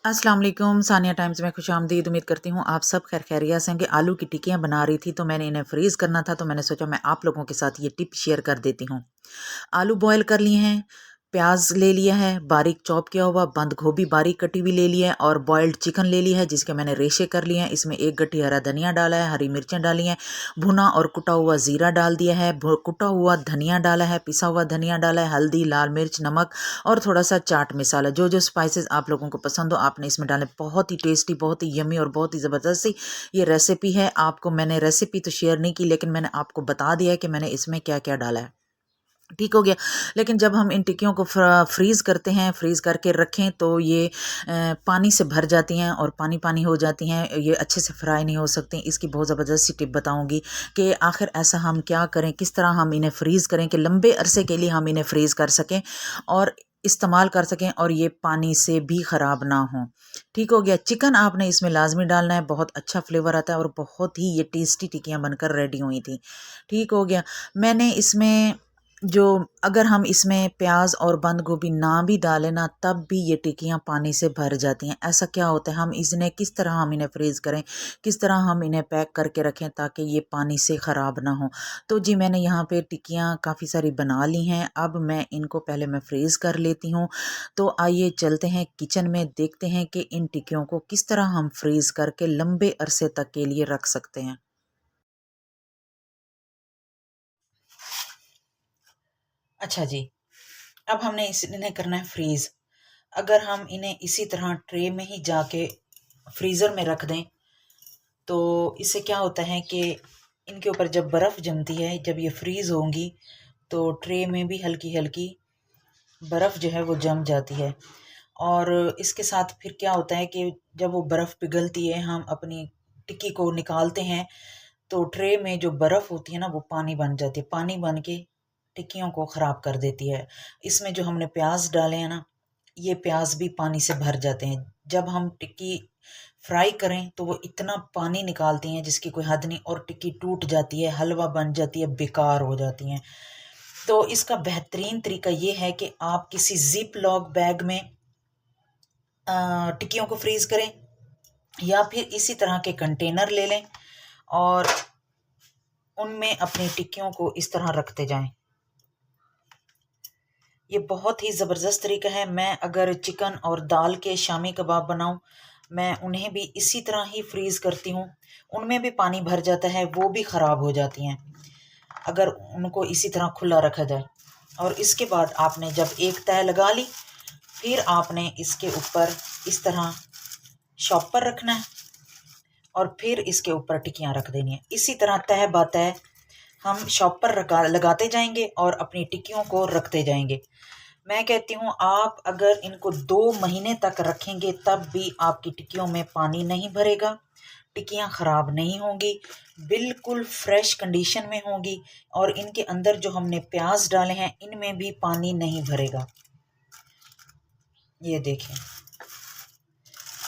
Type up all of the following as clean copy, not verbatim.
अस्सलाम वालेकुम, सानिया टाइम्स में खुशामदीद। उम्मीद करती हूँ आप सब खैर खैरियत से होंगे। आलू की टिक्कियाँ बना रही थी तो मैंने इन्हें फ्रीज़ करना था, तो मैंने सोचा मैं आप लोगों के साथ ये टिप शेयर कर देती हूँ। आलू बॉयल कर लिए हैं, प्याज ले लिया है बारीक चॉप किया हुआ, बंद गोभी बारीक कटी हुई ले ली है और बॉयल्ड चिकन ले लिया है जिसके मैंने रेशे कर लिए हैं। इसमें एक गट्ठी हरा धनिया डाला है, हरी मिर्चें डाली हैं, भुना और कुटा हुआ ज़ीरा डाल दिया है, कुटा हुआ धनिया डाला है, पिसा हुआ धनिया डाला है, हल्दी, लाल मिर्च, नमक और थोड़ा सा चाट मसाला। जो जो स्पाइसेस आप लोगों को पसंद हो आपने इसमें डालें। बहुत ही टेस्टी, बहुत ही यमी और बहुत ही ज़बरदस्त सी ये रेसिपी है। आपको मैंने रेसिपी तो शेयर नहीं की, लेकिन मैंने आपको बता दिया है कि मैंने इसमें क्या क्या डाला है। ठीक हो गया। लेकिन जब हम इन टिक्कियों को फ्रीज़ करते हैं, फ्रीज़ करके रखें तो ये पानी से भर जाती हैं और पानी पानी हो जाती हैं, ये अच्छे से फ्राई नहीं हो सकती। इसकी बहुत ज़बरदस्त सी टिप बताऊंगी कि आखिर ऐसा हम क्या करें, किस तरह हम इन्हें फ्रीज़ करें कि लंबे अरसे के लिए हम इन्हें फ्रीज़ कर सकें और इस्तेमाल कर सकें और ये पानी से भी ख़राब ना हो। ठीक हो गया। चिकन आपने इसमें लाजमी डालना है, बहुत अच्छा फ्लेवर आता है और बहुत ही ये टेस्टी टिक्कियाँ बनकर रेडी हुई थी। ठीक हो गया। मैंने इसमें जो अगर हम इसमें प्याज और बंद गोभी ना भी डालें ना, तब भी ये टिक्कियाँ पानी से भर जाती हैं। ऐसा क्या होता है, हम इन्हें किस तरह हम इन्हें फ्रीज़ करें, किस तरह हम इन्हें पैक करके रखें ताकि ये पानी से ख़राब ना हो। तो जी मैंने यहाँ पे टिक्कियाँ काफ़ी सारी बना ली हैं। अब मैं इनको पहले मैं फ्रीज़ कर लेती हूँ। तो आइए चलते हैं किचन में, देखते हैं कि इन टिक्कियों को किस तरह हम फ्रीज़ करके लंबे अरसे तक के लिए रख सकते हैं। अच्छा जी, अब हमने इन्हें करना है फ्रीज़। अगर हम इन्हें इसी तरह ट्रे में ही जाके फ्रीज़र में रख दें तो इससे क्या होता है कि इनके ऊपर जब बर्फ़ जमती है, जब ये फ्रीज़ होंगी तो ट्रे में भी हल्की हल्की बर्फ़ जो है वो जम जाती है। और इसके साथ फिर क्या होता है कि जब वो बर्फ़ पिघलती है, हम अपनी टिक्की को निकालते हैं तो ट्रे में जो बर्फ़ होती है ना वो पानी बन जाती है, पानी बन के टिक्कियों को ख़राब कर देती है। इसमें जो हमने प्याज डाले हैं ना, ये प्याज भी पानी से भर जाते हैं। जब हम टिक्की फ्राई करें तो वो इतना पानी निकालती हैं जिसकी कोई हद नहीं, और टिक्की टूट जाती है, हलवा बन जाती है, बेकार हो जाती हैं। तो इसका बेहतरीन तरीका ये है कि आप किसी जिप लॉक बैग में टिक्कियों को फ्रीज़ करें या फिर इसी तरह के कंटेनर ले लें और उनमें अपनी टिक्कियों को इस तरह रखते जाएं। ये बहुत ही ज़बरदस्त तरीका है। मैं अगर चिकन और दाल के शामी कबाब बनाऊं, मैं उन्हें भी इसी तरह ही फ्रीज़ करती हूँ। उनमें भी पानी भर जाता है, वो भी ख़राब हो जाती हैं अगर उनको इसी तरह खुला रखा जाए। और इसके बाद आपने जब एक तह लगा ली, फिर आपने इसके ऊपर इस तरह शॉपर रखना है और फिर इसके ऊपर टिक्कियाँ रख देनी है। इसी तरह तह बातह हम शॉपर लगाते जाएंगे और अपनी टिक्कियों को रखते जाएंगे। मैं कहती हूँ आप अगर इनको 2 महीने तक रखेंगे तब भी आपकी टिक्कियों में पानी नहीं भरेगा, टिक्कियाँ ख़राब नहीं होंगी, बिल्कुल फ्रेश कंडीशन में होंगी और इनके अंदर जो हमने प्याज डाले हैं इनमें भी पानी नहीं भरेगा। ये देखें।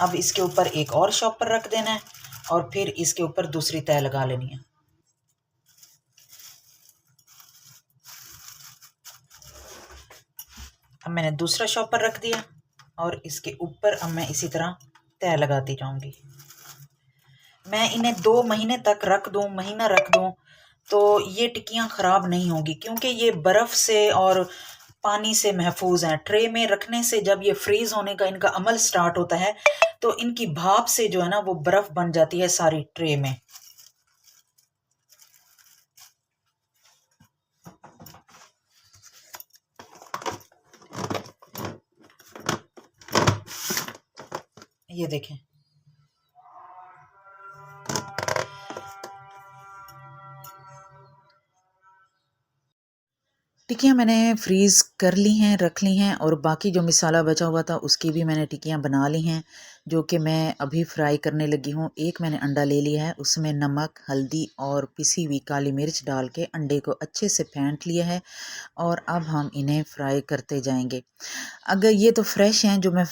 अब इसके ऊपर एक और शॉपर रख देना है और फिर इसके ऊपर दूसरी तह लगा लेनी है। अब मैंने दूसरा शॉपर रख दिया और इसके ऊपर अब मैं इसी तरह तह लगाती जाऊंगी। मैं इन्हें 2 महीने तक रख दूं, महीना रख दूं तो ये टिक्कियां खराब नहीं होगी, क्योंकि ये बर्फ से और पानी से महफूज हैं। ट्रे में रखने से जब ये फ्रीज होने का इनका अमल स्टार्ट होता है तो इनकी भाप से जो है ना वो बर्फ बन जाती है सारी ट्रे में। ये देखें। टिक्कियाँ मैंने फ्रीज़ कर ली हैं, रख ली हैं और बाकी जो मसाला बचा हुआ था उसकी भी मैंने टिक्कियाँ बना ली हैं, जो कि मैं अभी फ्राई करने लगी हूँ। एक मैंने अंडा ले लिया है, उसमें नमक, हल्दी और पिसी हुई काली मिर्च डाल के अंडे को अच्छे से फेंट लिया है और अब हम इन्हें फ्राई करते जाएंगे। अगर ये तो फ्रेश हैं जो मैं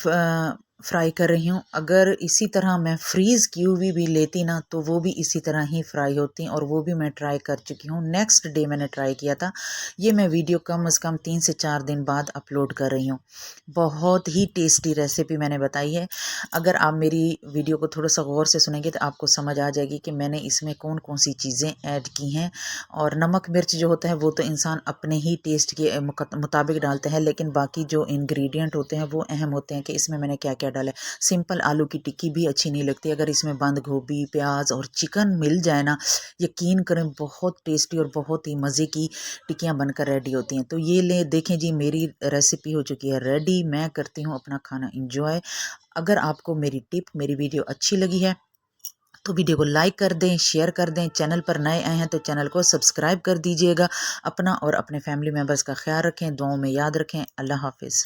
फ्राई कर रही हूँ। अगर इसी तरह मैं फ्रीज़ की हुई भी लेती ना तो वो भी इसी तरह ही फ्राई होती और वो भी मैं ट्राई कर चुकी हूँ। नेक्स्ट डे मैंने ट्राई किया था। ये मैं वीडियो कम से कम 3 से 4 दिन बाद अपलोड कर रही हूँ। बहुत ही टेस्टी रेसिपी मैंने बताई है। अगर आप मेरी वीडियो को थोड़ा सा गौर से सुनेंगे तो आपको समझ आ जाएगी कि मैंने इसमें कौन कौन सी चीज़ें ऐड की हैं। और नमक मिर्च जो होता है वो तो इंसान अपने ही टेस्ट के मुताबिक डालते हैं, लेकिन बाकी जो इंग्रेडिएंट होते हैं वो अहम होते हैं कि इसमें मैंने क्या क्या डाला है। सिंपल आलू की टिक्की भी अच्छी नहीं लगती, अगर इसमें बंद गोभी, प्याज और चिकन मिल जाए ना, यकीन करें बहुत टेस्टी और बहुत ही मज़े की टिक्कियाँ बनकर रेडी होती हैं। तो ये ले देखें जी, मेरी रेसिपी हो चुकी है रेडी। मैं करती हूँ अपना खाना इंजॉय। अगर आपको मेरी टिप, मेरी वीडियो अच्छी लगी है तो वीडियो को लाइक कर दें, शेयर कर दें। चैनल पर नए आए हैं तो चैनल को सब्सक्राइब कर दीजिएगा। अपना और अपने फैमिली मेम्बर्स का ख्याल रखें, दुआओं में याद रखें। अल्लाह हाफिज़।